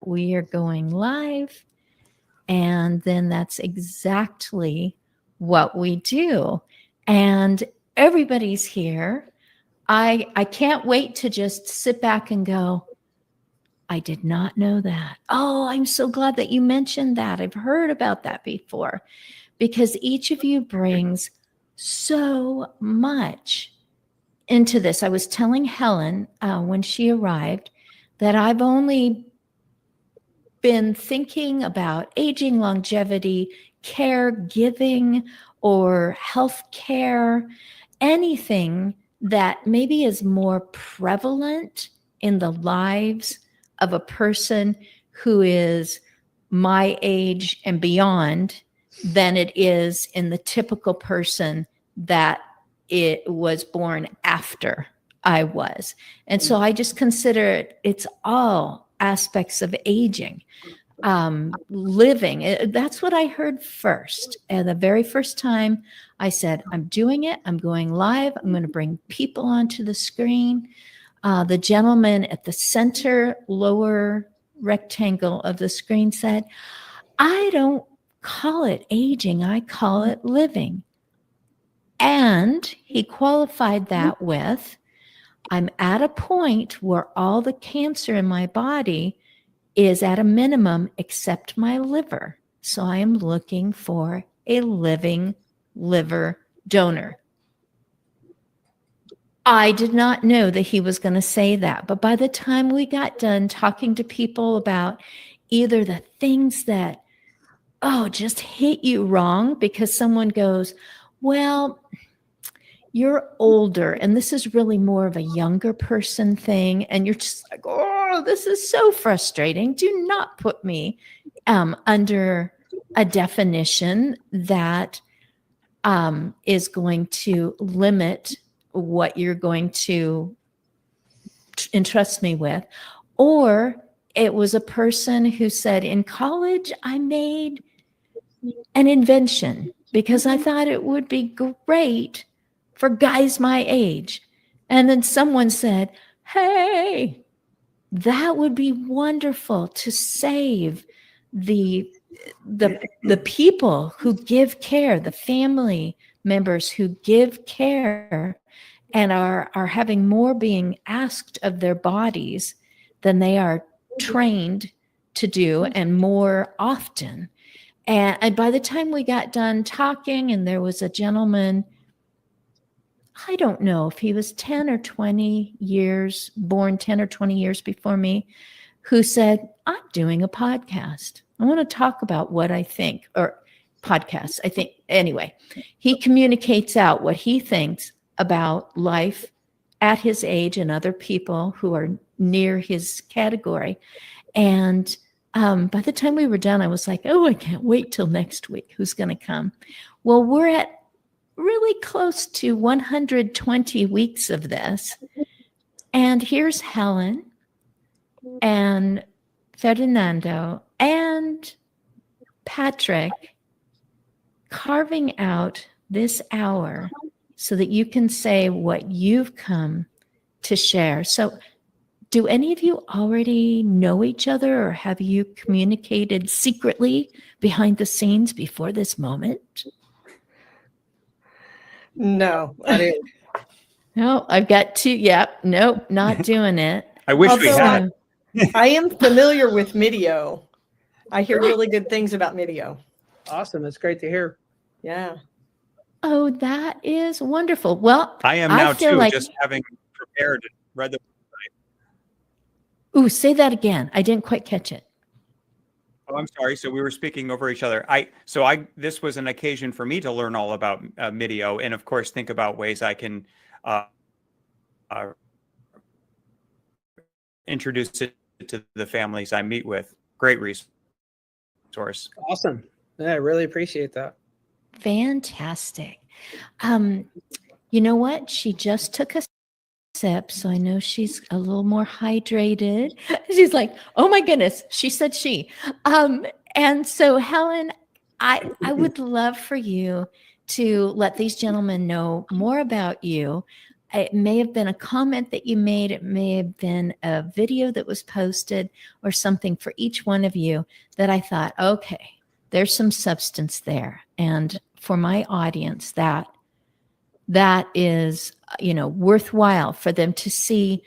we are going live. And then that's exactly what we do. And everybody's here. I can't wait to just sit back and go, I did not know that. Oh, I'm so glad that you mentioned that. I've heard about that before, because each of you brings so much into this. I was telling Helen when she arrived that I've only been thinking about aging, longevity, caregiving, or health care, anything that maybe is more prevalent in the lives of a person who is my age and beyond than it is in the typical person that it was born after I was. And so I just consider it's all aspects of aging, living. That's what I heard first. And the very first time I said, I'm doing it. I'm going live. I'm going to bring people onto the screen. The gentleman at the center lower rectangle of the screen said, I don't call it aging. I call it living. And he qualified that with, I'm at a point where all the cancer in my body is at a minimum except my liver. So I am looking for a living liver donor. I did not know that he was going to say that. But by the time we got done talking to people about either the things that, just hit you wrong because someone goes, well, you're older, and this is really more of a younger person thing. And you're just like, oh, this is so frustrating. Do not put me under a definition that is going to limit what you're going to entrust me with. Or it was a person who said, in college, I made an invention because I thought it would be great for guys my age. And then someone said, hey, that would be wonderful to save the people who give care, the family members who give care and are having more being asked of their bodies than they are trained to do, and more often. And by the time we got done talking, and there was a gentleman, I don't know if he was 10 or 20 years, born 10 or 20 years before me, who said, I'm doing a podcast. I want to talk about what I think, or podcasts, I think. Anyway, he communicates out what he thinks about life at his age and other people who are near his category. And by the time we were done, I was like, oh, I can't wait till next week. Who's going to come? Well, we're at really close to 120 weeks of this. And here's Helen and Ferdinando and Patrick carving out this hour so that you can say what you've come to share. So do any of you already know each other, or have you communicated secretly behind the scenes before this moment? No, I didn't. No, I've got two. Yep. Nope, not doing it. I wish we had. I am familiar with Midio. I hear really good things about Midio. Awesome. That's great to hear. Yeah. Oh, that is wonderful. Well, I am now feel too, like, just having prepared and read the website. Ooh, say that again. I didn't quite catch it. Oh, I'm sorry. So we were speaking over each other. This was an occasion for me to learn all about Midio, and of course, think about ways I can introduce it to the families I meet with. Great resource. Awesome. Yeah, I really appreciate that. Fantastic. You know what? She just took a sip, so I know she's a little more hydrated. She's like, oh my goodness. She said she. And so Helen, I would love for you to let these gentlemen know more about you it may have been a comment that you made. It may have been a video that was posted or something for each one of you that I thought, okay, there's some substance there. And for my audience, that is, worthwhile for them to see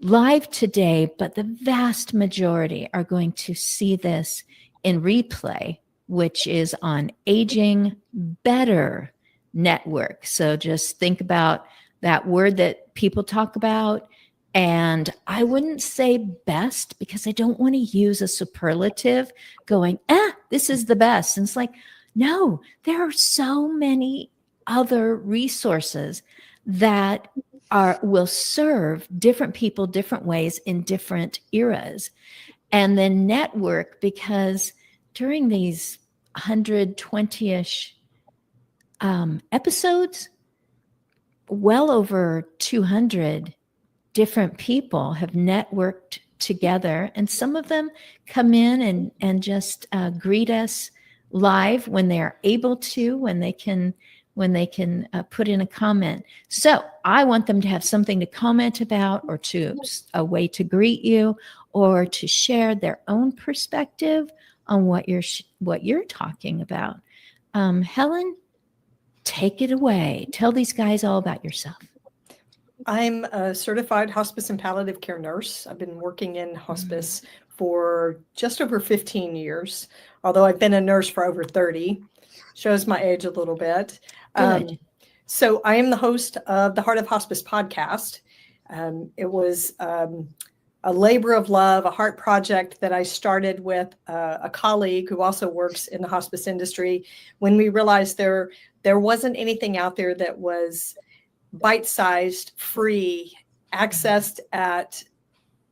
live today, but the vast majority are going to see this in replay, which is on Aging Better Network. So just think about that word that people talk about. And I wouldn't say best because I don't want to use a superlative going, this is the best. And it's like, no, there are so many other resources that will serve different people different ways in different eras. And then network, because during these 120-ish episodes, well over 200 different people have networked together, and some of them come in and just greet us live when they're able to, when they can put in a comment. So I want them to have something to comment about, or a way to greet you, or to share their own perspective on what you're talking about. Helen, take it away. Tell these guys all about yourself. I'm a certified hospice and palliative care nurse. I've been working in hospice for just over 15 years, although I've been a nurse for over 30. Shows my age a little bit. So I am the host of the Heart of Hospice podcast. It was a labor of love, a heart project that I started with a colleague who also works in the hospice industry, when we realized there wasn't anything out there that was bite-sized, free, accessed at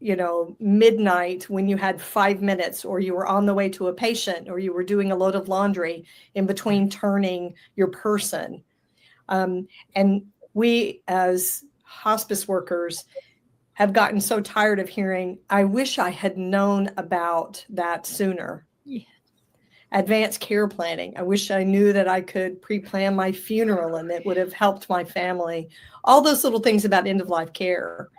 midnight when you had 5 minutes, or you were on the way to a patient, or you were doing a load of laundry in between turning your person. And we as hospice workers have gotten so tired of hearing, I wish I had known about that sooner. Yeah. Advanced care planning. I wish I knew that I could pre-plan my funeral and it would have helped my family. All those little things about end-of-life care.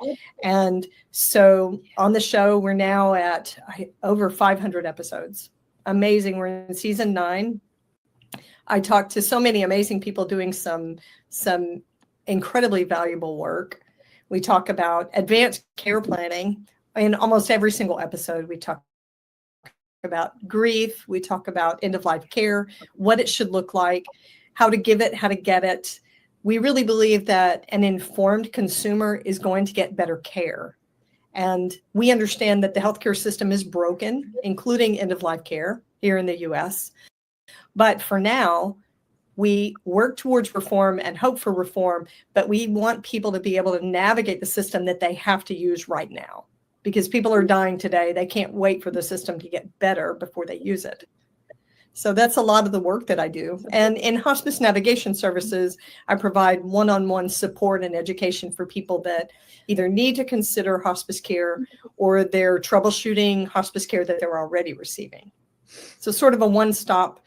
And so on the show, we're now at over 500 episodes. Amazing. We're in season 9. I talked to so many amazing people doing some incredibly valuable work. We talk about advanced care planning. In almost every single episode, we talk about grief. We talk about end-of-life care, what it should look like, how to give it, how to get it. We really believe that an informed consumer is going to get better care. And we understand that the healthcare system is broken, including end-of-life care here in the US. But for now, we work towards reform and hope for reform, but we want people to be able to navigate the system that they have to use right now, because people are dying today. They can't wait for the system to get better before they use it. So that's a lot of the work that I do. And in hospice navigation services, I provide one-on-one support and education for people that either need to consider hospice care or they're troubleshooting hospice care that they're already receiving. So sort of a one-stop